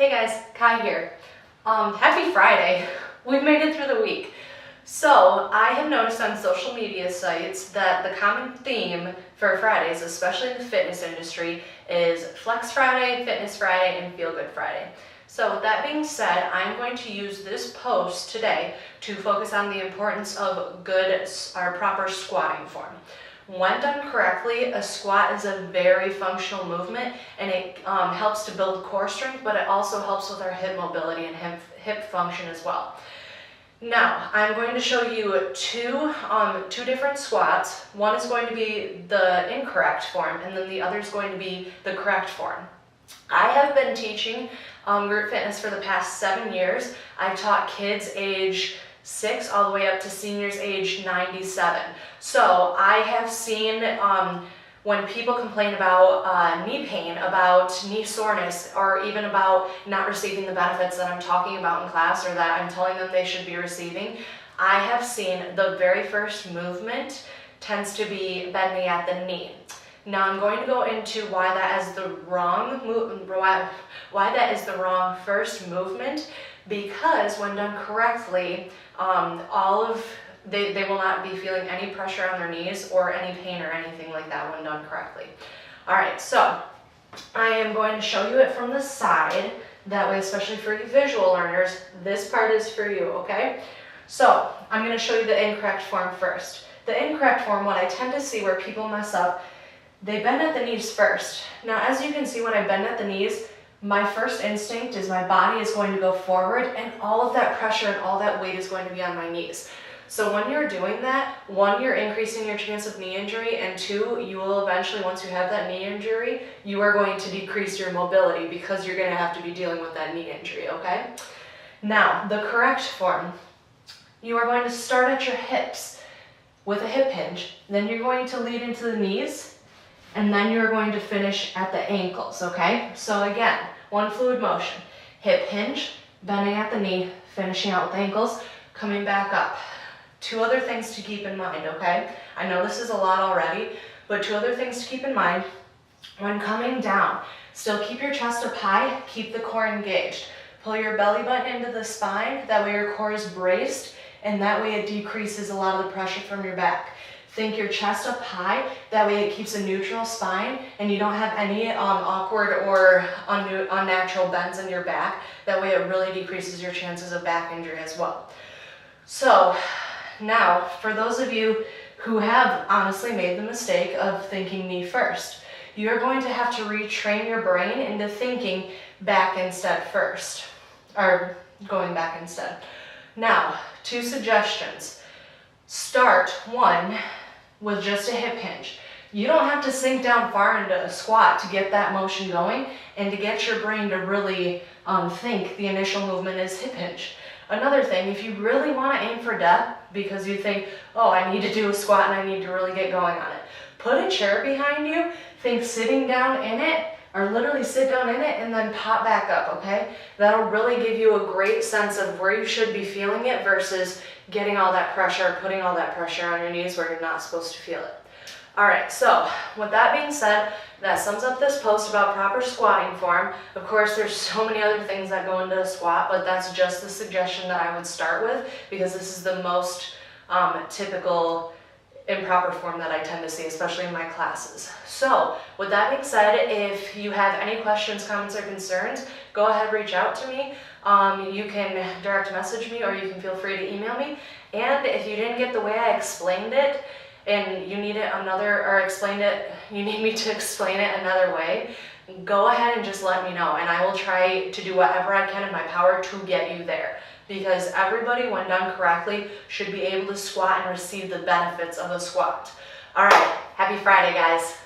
Hey guys, Kai here. Happy Friday. We've made it through the week. So I have noticed on social media sites that the common theme for Fridays, especially in the fitness industry, is Flex Friday, Fitness Friday, and Feel Good Friday. So with that being said, I'm going to use this post today to focus on the importance of good or proper squatting form. When done correctly, a squat is a very functional movement, and it helps to build core strength, but it also helps with our hip mobility and hip function as well. Now, I'm going to show you two different squats. One is going to be the incorrect form, and then the other is going to be the correct form. I have been teaching group fitness for the past 7 years. I've taught kids age 6 all the way up to seniors age 97. So I have seen when people complain about knee pain, about knee soreness, or even about not receiving the benefits that I'm talking about in class or that I'm telling them they should be receiving, I have seen the very first movement tends to be bending at the knee. Now I'm going to go into why that is the wrong first movement, because when done correctly, they will not be feeling any pressure on their knees or any pain or anything like that when done correctly. All right, so I am going to show you it from the side. That way, especially for you visual learners, this part is for you, okay? So I'm going to show you the incorrect form first. The incorrect form, what I tend to see where people mess up, they bend at the knees first. Now, as you can see, when I bend at the knees, my first instinct is my body is going to go forward, and all of that pressure and all that weight is going to be on my knees. So when you're doing that, 1, you're increasing your chance of knee injury, and 2, you will eventually, once you have that knee injury, you are going to decrease your mobility because you're going to have to be dealing with that knee injury, okay? Now, the correct form, you are going to start at your hips with a hip hinge, then you're going to lead into the knees, and then you're going to finish at the ankles, okay? So again, one fluid motion, hip hinge, bending at the knee, finishing out with the ankles, coming back up. 2 other things to keep in mind, okay? I know this is a lot already, but 2 other things to keep in mind. When coming down, still keep your chest up high, keep the core engaged. Pull your belly button into the spine, that way your core is braced, and that way it decreases a lot of the pressure from your back. Think your chest up high, that way it keeps a neutral spine and you don't have any awkward or unnatural bends in your back. That way it really decreases your chances of back injury as well. So now, for those of you who have honestly made the mistake of thinking knee first, you're going to have to retrain your brain into thinking back instead first, or going back instead. Now, 2 suggestions. Start 1 with just a hip hinge. You don't have to sink down far into a squat to get that motion going and to get your brain to really think the initial movement is hip hinge. Another thing, if you really want to aim for depth because you think, oh, I need to do a squat and I need to really get going on it, put a chair behind you, think sitting down in it, or literally sit down in it and then pop back up, okay? That'll really give you a great sense of where you should be feeling it versus getting all that pressure, putting all that pressure on your knees where you're not supposed to feel it. All right, so with that being said, that sums up this post about proper squatting form. Of course, there's so many other things that go into a squat, but that's just the suggestion that I would start with because this is the most typical improper form that I tend to see, especially in my classes. So with that being said, if you have any questions, comments, or concerns, go ahead, reach out to me. You can direct message me or you can feel free to email me. And if you didn't get the way I explained it and you need it you need me to explain it another way, go ahead and just let me know and I will try to do whatever I can in my power to get you there. Because everybody, when done correctly, should be able to squat and receive the benefits of a squat. All right, happy Friday, guys.